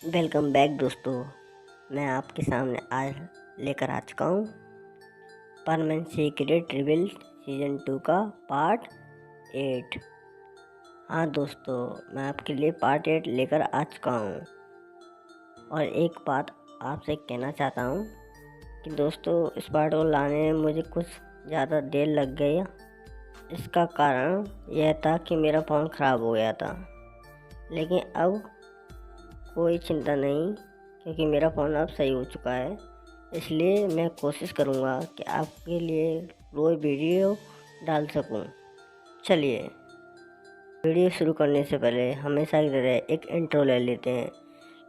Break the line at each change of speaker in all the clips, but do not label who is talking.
Welcome back दोस्तों। मैं आपके सामने आज लेकर आ चुका हूँ परमानेंट सीक्रेट रिवील सीज़न 2 का पार्ट 8। हाँ दोस्तों, मैं आपके लिए पार्ट 8 लेकर आ चुका हूँ। और एक बात आपसे कहना चाहता हूँ कि दोस्तों, इस पार्ट को लाने में मुझे कुछ ज़्यादा देर लग गई। इसका कारण यह था कि मेरा फ़ोन ख़राब हो गया था, लेकिन अब कोई चिंता नहीं, क्योंकि मेरा फ़ोन अब सही हो चुका है। इसलिए मैं कोशिश करूँगा कि आपके लिए रोज़ वीडियो डाल सकूँ। चलिए, वीडियो शुरू करने से पहले हमेशा की तरह एक इंट्रो ले लेते हैं।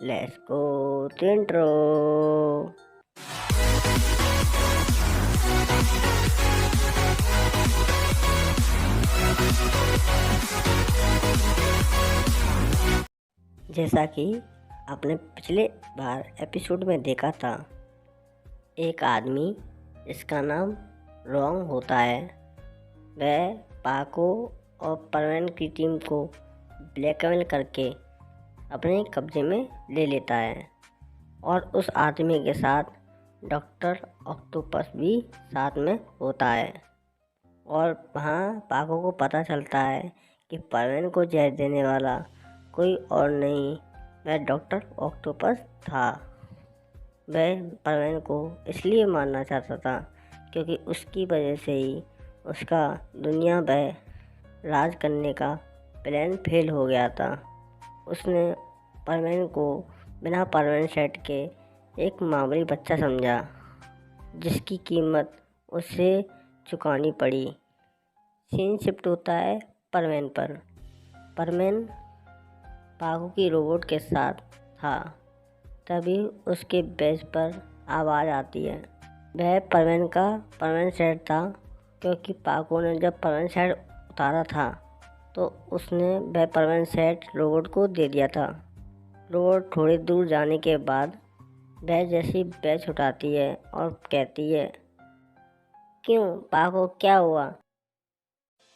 Let's go to intro. जैसा कि आपने पिछले बार एपिसोड में देखा था, एक आदमी जिसका नाम रॉन्ग होता है, वह पाको और परवेन की टीम को ब्लैकमेल करके अपने कब्जे में ले लेता है। और उस आदमी के साथ डॉक्टर ऑक्टोपस भी साथ में होता है। और वहाँ पाको को पता चलता है कि परवेन को जहर देने वाला कोई और नहीं, वह डॉक्टर ऑक्टोपस था। वह परवेन को इसलिए मारना चाहता था क्योंकि उसकी वजह से ही उसका दुनिया भर राज करने का प्लान फेल हो गया था। उसने परवेन को बिना परवेन सेट के एक मामूली बच्चा समझा, जिसकी कीमत उसे चुकानी पड़ी। सीन शिफ्ट होता है परवेन पर। परवेन पाको की रोबोट के साथ था, तभी उसके बेस पर आवाज़ आती है। वह परवेन का परमानेंट सेट था, क्योंकि पाको ने जब परमानेंट सेट उतारा था तो उसने वह परमानेंट सेट रोबोट को दे दिया था। रोबोट थोड़ी दूर जाने के बाद वह जैसी बैच उठाती है और कहती है, क्यों पाको, क्या हुआ?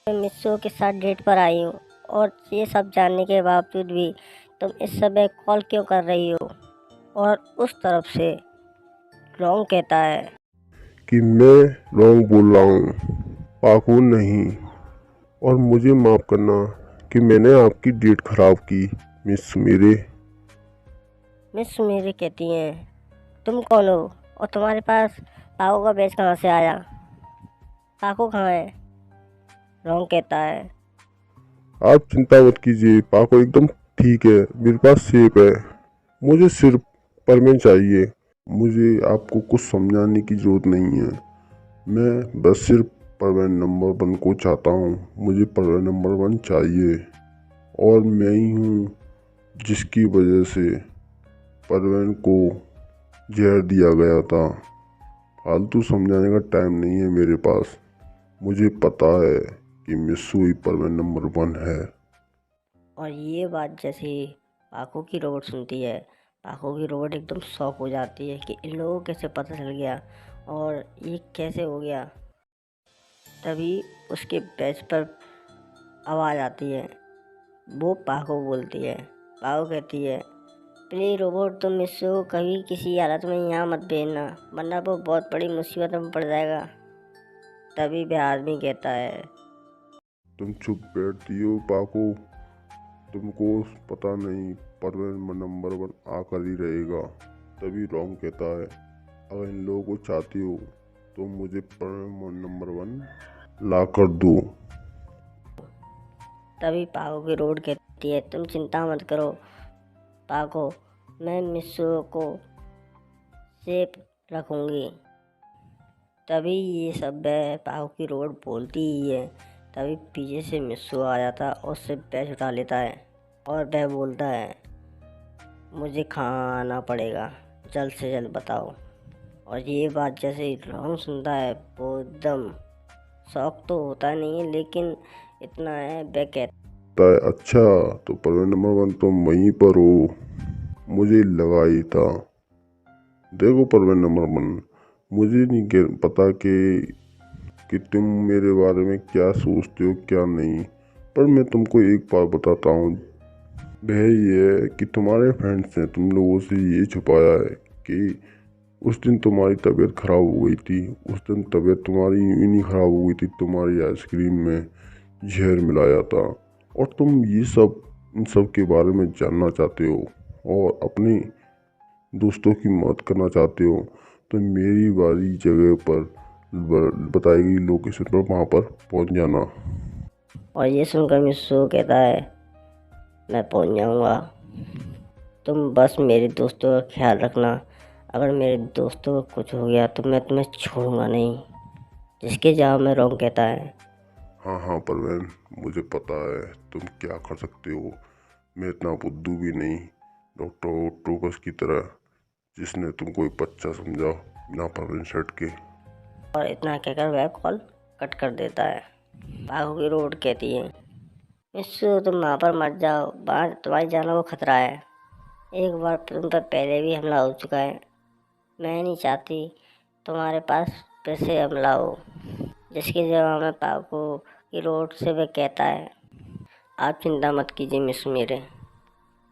मैं मिस्सो के साथ डेट पर आई हूँ, और ये सब जानने के बावजूद भी तुम इस समय कॉल क्यों कर रही हो? और उस तरफ से रॉन्ग कहता है
कि मैं रॉन्ग बोल रहा हूँ, पाको नहीं। और मुझे माफ़ करना कि मैंने आपकी डेट खराब की, मिस मेरे।
मिस मेरी कहती हैं, तुम कौन हो और तुम्हारे पास पाको का बैच कहाँ से आया? पाको कहाँ है? रॉन्ग कहता है,
आप चिंता मत कीजिए, पाको एकदम ठीक है, मेरे पास सेफ है। मुझे सिर्फ परमेंट चाहिए। मुझे आपको कुछ समझाने की ज़रूरत नहीं है। मैं बस सिर्फ परवेन नंबर 1 को चाहता हूँ। मुझे परवेन नंबर 1 चाहिए, और मैं ही हूँ जिसकी वजह से परवेन को जहर दिया गया था। फालतू समझाने का टाइम नहीं है मेरे पास। मुझे पता है कि मिस्सू ही परवेन नंबर 1 है।
और ये बात जैसे ही पाको की रोबोट सुनती है, पाको की रोबोट एकदम शॉक हो जाती है कि इन लोगों को कैसे पता चल गया और ये कैसे हो गया। तभी उसके बैच पर आवाज़ आती है। वो पाको बोलती है। पाको कहती है, प्लीज रोबोट, तुम इसको कभी किसी हालत में यहाँ मत भेजना, वरना वो बहुत बड़ी मुसीबत में पड़ जाएगा। तभी वह आदमी कहता है,
तुम चुप बैठती हो पाको। तुमको पता नहीं, परवेन नंबर 1 आकर ही रहेगा। तभी रॉन्ग कहता है, अगर इन लोगों को चाहती हो तो मुझे परवेन नंबर 1 ला कर दो।
तभी पाको की रोड कहती है, तुम चिंता मत करो पाको, मैं मिस्सू को सेफ रखूँगी। तभी ये सब वह पाको की रोड बोलती ही है। तभी पीछे से मिस्सू आ जाता और उससे बैच उठा लेता है, और वह बोलता है, मुझे खाना पड़ेगा, जल्द से जल्द बताओ। और ये बात जैसे ही रॉन्ग सुनता है, वो एकदम शौक तो होता नहीं है, लेकिन इतना है, वह कहता
है अच्छा, तो परवेन नंबर 1 तुम वहीं पर हो। मुझे लगा ही था। देखो परवेन नंबर 1, मुझे नहीं पता कि तुम मेरे बारे में क्या सोचते हो क्या नहीं, पर मैं तुमको एक बात बताता हूँ। वह ये है कि तुम्हारे फ्रेंड्स ने तुम लोगों से ये छुपाया है कि उस दिन तुम्हारी तबीयत खराब हो गई थी। उस दिन तबीयत तुम्हारी यूं नहीं खराब हो गई थी, तुम्हारी आइसक्रीम में जहर मिलाया था। और तुम ये सब इन सब के बारे में जानना चाहते हो और अपने दोस्तों की मदद करना चाहते हो, तो मेरी वाली जगह पर बताई गई लोकेशन पर वहाँ पर पहुँच जाना।
और ये सुनकर मिस्सू कहता है, मैं पहुंच जाऊंगा, तुम बस मेरे दोस्तों का ख्याल रखना। अगर मेरे दोस्तों को कुछ हो गया तो मैं तुम्हें छोड़ूंगा नहीं। जिसके जवाब में रोंग कहता है,
हाँ हाँ परवीन, मुझे पता है तुम क्या कर सकते हो। मैं इतना बुद्धू भी नहीं, डॉक्टर ऑक्टोपस की तरह, जिसने तुमको एक बच्चा समझा बिना परवीन सेट के।
और इतना कहकर वह कॉल कट कर देता है। बाघों की रोड कहती है, मिस्सू तुम वहाँ पर मत जाओ, वहाँ तुम्हारी जान को खतरा है। एक बार तुम पर पहले भी हमला हो चुका है, मैं नहीं चाहती तुम्हारे पास फिर से हमला हो। जिसके जवाब में पाको की रोड से वह कहता है, आप चिंता मत कीजिए मिस्सू मेरे,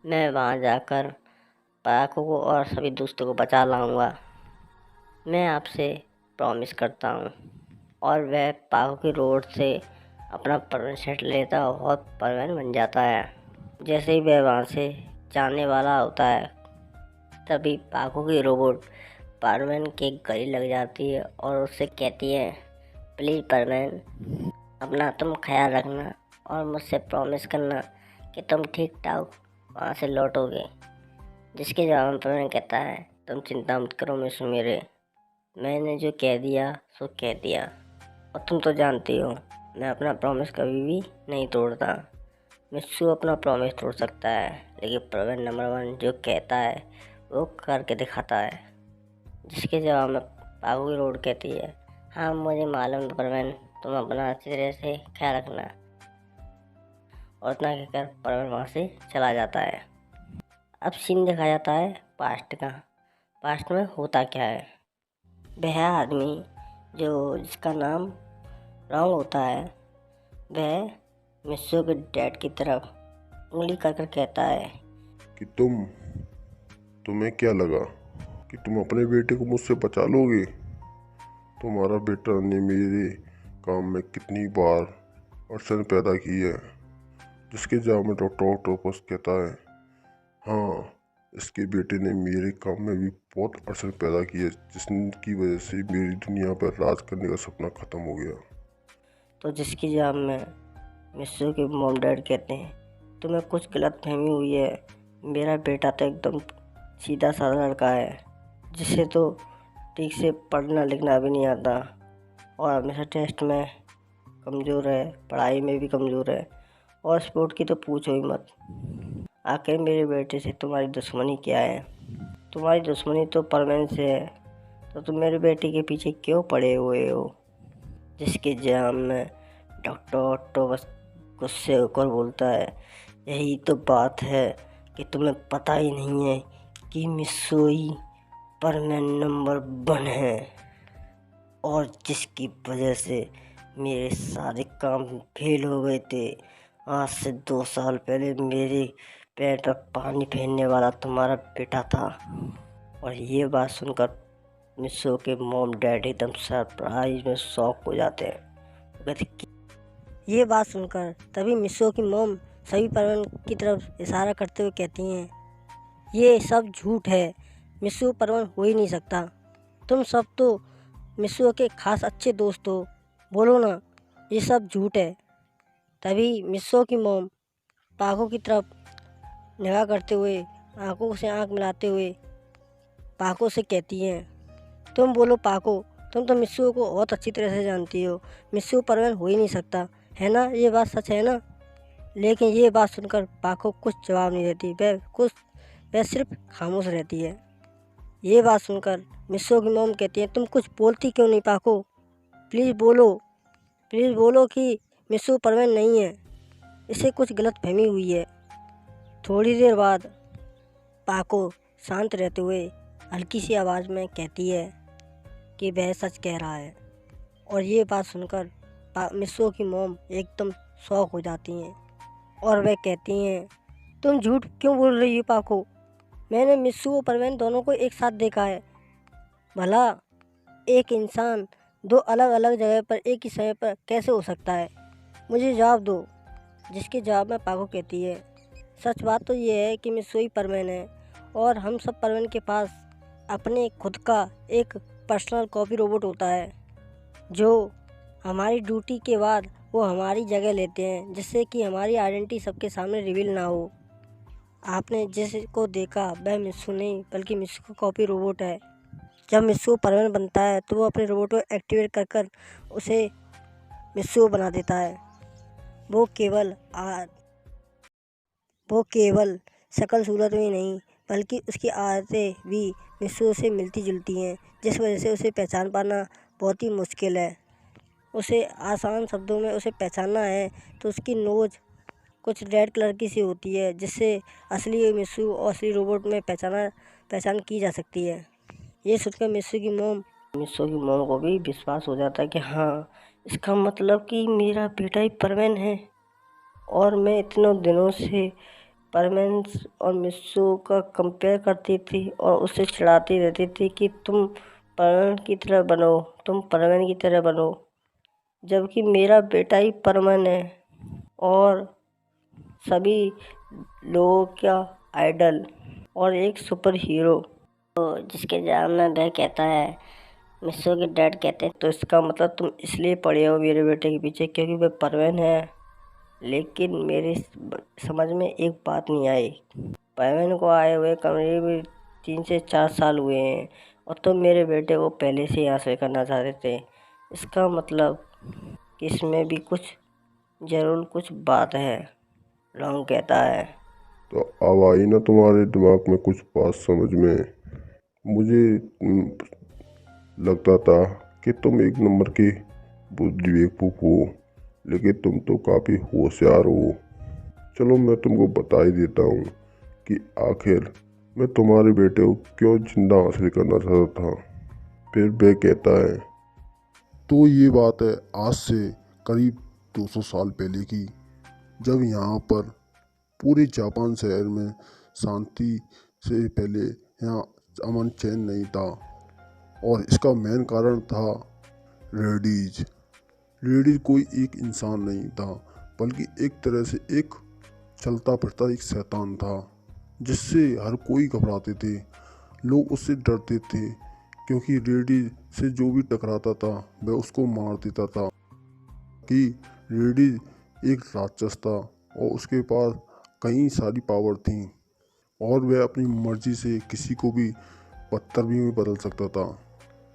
मैं वहाँ जाकर पाको को और सभी दोस्तों को बचा लाऊंगा, मैं आपसे प्रॉमिस करता हूँ। और वह पाको की रोड से अपना परमानेंट सेट लेता और परमानेंट बन जाता है। जैसे ही वह वहाँ से जाने वाला होता है, तभी पाको की रोबोट परमैन के गले लग जाती है और उससे कहती है, प्लीज़ परमैन, अपना तुम ख्याल रखना और मुझसे प्रॉमिस करना कि तुम ठीक ठाक वहाँ से लौटोगे। जिसके जवाब में परमैन कहता है, तुम चिंता मत करो मिस्सू मेरे, मैंने जो कह दिया सो कह दिया, और तुम तो जानती हो मैं अपना प्रॉमिस कभी भी नहीं तोड़ता। मिस्सू अपना प्रॉमिस तोड़ सकता है, लेकिन परमैन नंबर 1 जो कहता है वो करके दिखाता है। जिसके जवाब में पागो की रोड कहती है, हाँ मुझे मालूम है परवीन, तुम अपना अच्छी तरह से ख्याल रखना। और इतना कहकर परवीन वहाँ से चला जाता है। अब सीन देखा जाता है पास्ट का। पास्ट में होता क्या है, वह आदमी जिसका नाम रॉन्ग होता है, वह मिस्सू के डैड की तरफ उंगली कर कर कहता है
कि तुम्हें क्या लगा कि तुम अपने बेटे को मुझसे बचा लोगे? तुम्हारा बेटा ने मेरे काम में कितनी बार अड़चन पैदा की है। जिसके जवाब में डॉक्टर ऑक्टोपस कहता है, हाँ, इसके बेटे ने मेरे काम में भी बहुत अड़चन पैदा की है, जिसकी वजह से मेरी दुनिया पर राज करने का सपना ख़त्म हो गया।
तो जिसके जवाब में मिस्सू के मॉम डैड कहते हैं, तुम्हें कुछ गलत फहमी हुई है, मेरा बेटा तो एकदम सीधा साधा लड़का है, जिसे तो ठीक से पढ़ना लिखना भी नहीं आता और हमेशा टेस्ट में कमज़ोर है, पढ़ाई में भी कमज़ोर है, और स्पोर्ट की तो पूछो ही मत। आखिर मेरे बेटे से तुम्हारी दुश्मनी क्या है? तुम्हारी दुश्मनी तो परमानेंट से है, तो तुम मेरे बेटे के पीछे क्यों पड़े हुए हो? जिसके जवाब में डॉक्टर ऑक्टोपस गुस्से होकर बोलता है, यही तो बात है कि तुम्हें पता ही नहीं है कि मिस्सू ही परमानेंट नंबर 1 है, और जिसकी वजह से मेरे सारे काम फेल हो गए थे। आज से 2 साल पहले मेरे पैर पर पानी फेरने वाला तुम्हारा बेटा था। और ये बात सुनकर मिस्सू के मॉम डैड एकदम सरप्राइज में शॉक हो जाते हैं। ये बात सुनकर तभी मिस्सू की मॉम सभी परवन की तरफ इशारा करते हुए कहती हैं, ये सब झूठ है, मिस्सू परवन हो ही नहीं सकता, तुम सब तो मिस्सू के खास अच्छे दोस्त हो, बोलो ना, ये सब झूठ है। तभी मिस्सू की मॉम पाको की तरफ निगाह करते हुए, आंखों से आंख मिलाते हुए पाको से कहती हैं, तुम बोलो पाको, तुम तो मिस्सू को बहुत अच्छी तरह से जानती हो, मिस्सू परवन हो ही नहीं सकता, है ना? ये बात सच है ना? लेकिन ये बात सुनकर पाको कुछ जवाब नहीं देती, वह सिर्फ खामोश रहती है। ये बात सुनकर मिस्सू की मॉम कहती है, तुम कुछ बोलती क्यों नहीं पाको? प्लीज़ बोलो कि मिस्सू परवीन नहीं है, इसे कुछ गलत फहमी हुई है। थोड़ी देर बाद पाको शांत रहते हुए हल्की सी आवाज़ में कहती है कि वह सच कह रहा है। और ये बात सुनकर मिस्सू की मॉम एकदम शॉक हो जाती हैं और वह कहती हैं, तुम झूठ क्यों बोल रही हो पाको? मैंने मिस्सू और परवीन दोनों को एक साथ देखा है। भला एक इंसान दो अलग अलग जगह पर एक ही समय पर कैसे हो सकता है? मुझे जवाब दो। जिसके जवाब में पाको कहती है, सच बात तो ये है कि मिस्सू ही परवीन है और हम सब परवीन के पास अपने खुद का एक पर्सनल कॉपी रोबोट होता है जो हमारी ड्यूटी के बाद वो हमारी जगह लेते हैं, जिससे कि हमारी आइडेंटिटी सबके सामने रिवील ना हो। आपने जिसको देखा वह मिस्सू नहीं बल्कि मिस्सू का कॉपी रोबोट है। जब मिस्सू परमानेंट बनता है तो वो अपने रोबोट को एक्टिवेट कर कर उसे मिस्सू बना देता है। वो केवल शक्ल सूरत में ही नहीं बल्कि उसकी आदतें भी मिस्सू से मिलती जुलती हैं, जिस वजह से उसे पहचान पाना बहुत ही मुश्किल है। उसे आसान शब्दों में उसे पहचानना है तो उसकी नोज कुछ रेड कलर की सी होती है, जिससे असली मिस्सू और असली रोबोट में पहचान की जा सकती है। ये सोचकर मिस्सू की मोम को भी विश्वास हो जाता है कि हाँ, इसका मतलब कि मेरा बेटा ही परवीन है। और मैं इतने दिनों से परवीन और मिस्सू का कंपेयर करती थी और उससे चिढ़ाती रहती थी कि तुम परवीन की तरह बनो, तुम परवीन की तरह बनो, जबकि मेरा बेटा ही परवीन है और सभी लोगों का आइडल और एक सुपर हीरो। तो जिसके जवाब में वह कहता है, मिस्सू के डैड कहते हैं, तो इसका मतलब तुम इसलिए पड़े हो मेरे बेटे के पीछे क्योंकि वह परवीन है। लेकिन मेरे समझ में एक बात नहीं आई। परवीन को आए हुए करीब 3 से 4 साल हुए हैं और तुम मेरे बेटे को पहले से यहाँ से करना चाहते थे। इसका मतलब कि इसमें भी जरूर कुछ बात है, लॉन्ग कहता है।
तो अब आई ना तुम्हारे दिमाग में कुछ बात समझ में। मुझे लगता था कि तुम एक नंबर की बुद्धि बेवकूफ हो, लेकिन तुम तो काफ़ी होशियार हो। चलो मैं तुमको बता ही देता हूँ कि आखिर मैं तुम्हारे बेटे को क्यों जिंदा हासिल करना चाहता था। फिर वह कहता है, तो ये बात है आज से करीब 200 साल पहले की, जब यहाँ पर पूरे जापान शहर में शांति से पहले यहाँ अमन चैन नहीं था। और इसका मेन कारण था रेडीज। रेडीज कोई एक इंसान नहीं था बल्कि एक तरह से एक चलता फिरता एक शैतान था, जिससे हर कोई घबराते थे, लोग उससे डरते थे, क्योंकि रेडीज से जो भी टकराता था वह उसको मार देता था। कि रेडीज एक राक्षस था और उसके पास कई सारी पावर थी और वह अपनी मर्जी से किसी को भी पत्थर भी में बदल सकता था,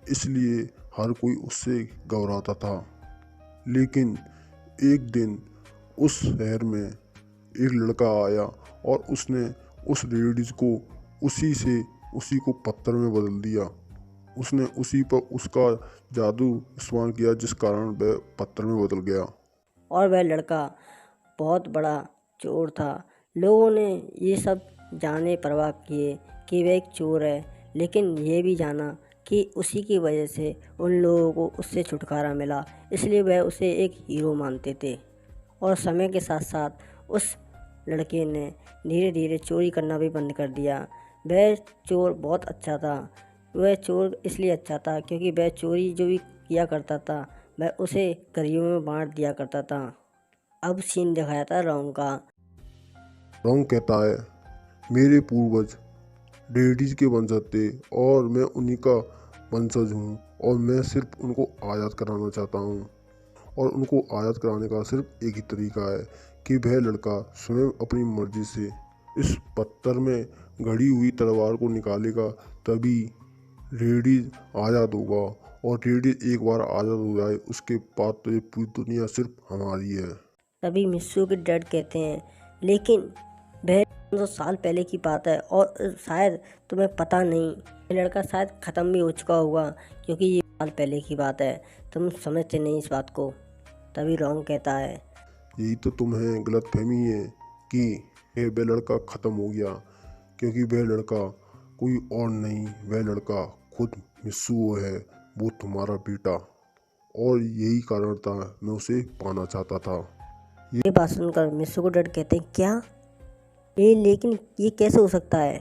इसलिए हर कोई उससे घबराता था। लेकिन एक दिन उस शहर में एक लड़का आया और उसने उस रेडीज को उसी को पत्थर में बदल दिया। उसने उसी पर उसका जादू इस्तेमाल किया, जिस कारण वह पत्थर में बदल गया।
और वह लड़का बहुत बड़ा चोर था। लोगों ने ये सब जाने परवाह किए कि वह एक चोर है, लेकिन ये भी जाना कि उसी की वजह से उन लोगों को उससे छुटकारा मिला, इसलिए वह उसे एक हीरो मानते थे। और समय के साथ साथ उस लड़के ने धीरे धीरे चोरी करना भी बंद कर दिया। वह चोर बहुत अच्छा था। वह चोर इसलिए अच्छा था क्योंकि वह चोरी जो भी किया करता था वह उसे गरीबों में बांट दिया करता था। अब सीन दिखाया था रॉन्ग का।
रॉन्ग कहता है, मेरे पूर्वज रेडीज के वंशज थे और मैं उन्हीं का वंशज हूँ और मैं सिर्फ उनको आज़ाद कराना चाहता हूँ। और उनको आज़ाद कराने का सिर्फ एक ही तरीका है कि वह लड़का स्वयं अपनी मर्जी से इस पत्थर में गड़ी हुई तलवार को निकालेगा, तभी रेडीज आज़ाद होगा। और रेडीज एक बार आज़ाद हो जाए उसके बाद तो ये पूरी दुनिया सिर्फ हमारी है।
तभी मिस्सू के डैड कहते हैं, लेकिन वह 200 साल पहले की बात है और शायद तुम्हें पता नहीं, ये लड़का शायद ख़त्म भी हो चुका होगा क्योंकि ये साल पहले की बात है, तुम समझते नहीं इस बात को। तभी रॉन्ग कहता है,
यही तो तुम्हें गलतफहमी है कि वह लड़का ख़त्म हो गया, क्योंकि वह लड़का कोई और नहीं, वह लड़का खुद मिस्सू है, वो तुम्हारा बेटा। और यही कारण था मैं उसे पाना चाहता था।
ये बात सुनकर मिस्सू को डैड कहते हैं, क्या ये लेकिन ये कैसे हो सकता है?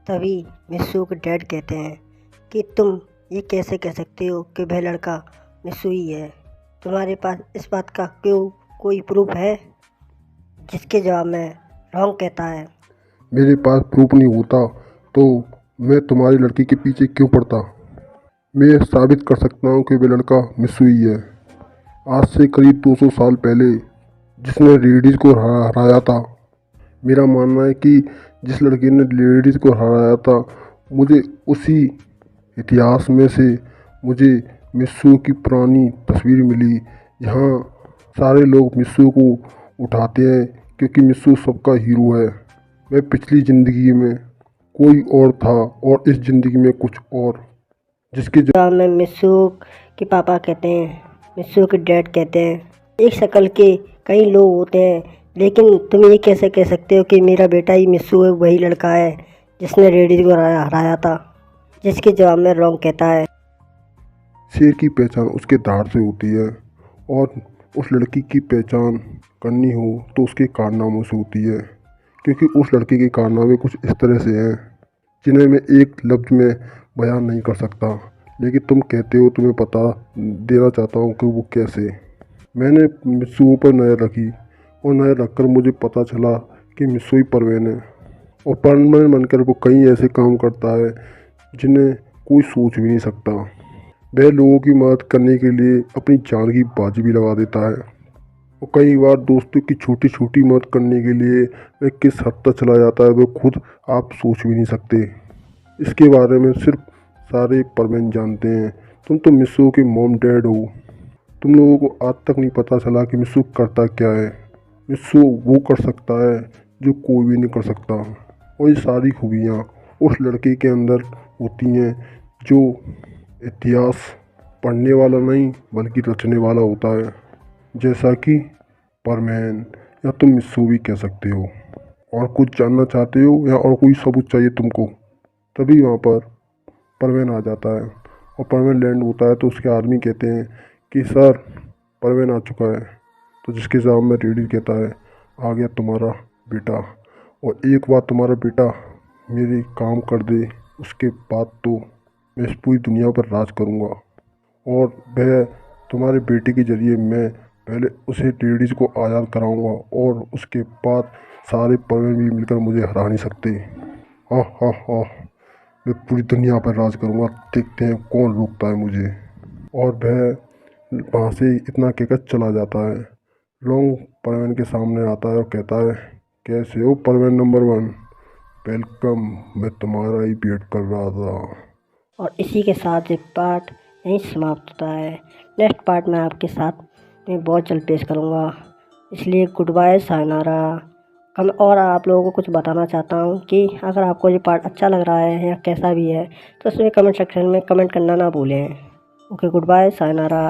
तभी मिस्सू के डैड कहते हैं कि तुम ये कैसे कह सकते हो कि वह लड़का मिस्सू ही है? तुम्हारे पास इस बात का क्यों कोई प्रूफ है? जिसके जवाब में रॉन्ग कहता है,
मेरे पास प्रूफ नहीं होता तो मैं तुम्हारी लड़की के पीछे क्यों पड़ता। मैं साबित कर सकता हूँ कि वह लड़का मिस्सू ही है। आज से करीब 200 साल पहले जिसने लेडीज़ को हराया था। मेरा मानना है कि जिस लड़के ने लेडीज़ को हराया था, मुझे उसी इतिहास में से मुझे मिस्सू की पुरानी तस्वीर मिली। यहाँ सारे लोग मिस्सू को उठाते हैं क्योंकि मिस्सू सबका हीरो है। मैं पिछली ज़िंदगी में कोई और था और इस ज़िंदगी में कुछ और। जिसके
जवाब में मिस्सू के पापा कहते हैं, मिस्सू के डैड कहते हैं, एक शक्ल के कई लोग होते हैं, लेकिन तुम ये कैसे कह सकते हो कि मेरा बेटा ही मिस्सू है, वही लड़का है जिसने रेडी को हराया था? जिसके जवाब में रॉन्ग कहता है,
शेर की पहचान उसके दाढ़ से होती है और उस लड़की की पहचान करनी हो तो उसके कारनामों से होती है। क्योंकि उस लड़के के कारनामे कुछ इस तरह से हैं जिन्हें मैं एक लफ्ज़ में बयान नहीं कर सकता, लेकिन तुम कहते हो तुम्हें पता देना चाहता हूँ कि वो कैसे। मैंने मिस्सू पर नज़र रखी और नज़र रखकर मुझे पता चला कि मिस्सू ही परवीन है और परवीन बनकर वो कई ऐसे काम करता है जिन्हें कोई सोच भी नहीं सकता। वह लोगों की मदद करने के लिए अपनी जान की बाजी भी लगा देता है और कई बार दोस्तों की छोटी छोटी मदद करने के लिए वह किस हद तक चला जाता है वह खुद आप सोच भी नहीं सकते। इसके बारे में सिर्फ सारे परवीन जानते हैं। तुम तो मिस्सू के मॉम डैड हो। तुम लोगों को आज तक नहीं पता चला कि मिस्सू करता क्या है। मिस्सू वो कर सकता है जो कोई भी नहीं कर सकता और ये सारी खूबियाँ उस लड़के के अंदर होती हैं जो इतिहास पढ़ने वाला नहीं बल्कि रचने वाला होता है, जैसा कि परवीन या तुम मिस्सू भी कह सकते हो। और कुछ जानना चाहते हो या और कोई सबूत चाहिए तुमको? तभी वहाँ पर परवीन आ जाता है और परवीन लैंड होता है तो उसके आदमी कहते हैं कि सर परवीन आ चुका है। तो जिसके जवाब में रेडी कहता है, आ गया तुम्हारा बेटा, और एक बार तुम्हारा बेटा मेरे काम कर दे उसके बाद तो मैं इस पूरी दुनिया पर राज करूँगा और वह तुम्हारे बेटे के ज़रिए मैं पहले उसे लेडीज़ को आज़ाद कराऊंगा और उसके बाद सारे परवीन भी मिलकर मुझे हरा नहीं सकते। हाँ हाँ हाँ, मैं पूरी दुनिया पर राज करूंगा, देखते हैं कौन रोकता है मुझे। और वह वहाँ से इतना कहकर चला जाता है। लॉन्ग परवीन के सामने आता है और कहता है, कैसे हो परवीन नंबर 1? वेलकम, मैं तुम्हारा ही वेट कर रहा था।
और इसी के साथ ये पार्ट यहीं समाप्त होता है। नेक्स्ट पार्ट में आपके साथ मैं बहुत जल्द पेश करूँगा, इसलिए गुड बाय, सायनारा। और आप लोगों को कुछ बताना चाहता हूँ कि अगर आपको ये पार्ट अच्छा लग रहा है या कैसा भी है तो उसमें कमेंट सेक्शन में कमेंट करना ना भूलें। Okay, goodbye, sayonara.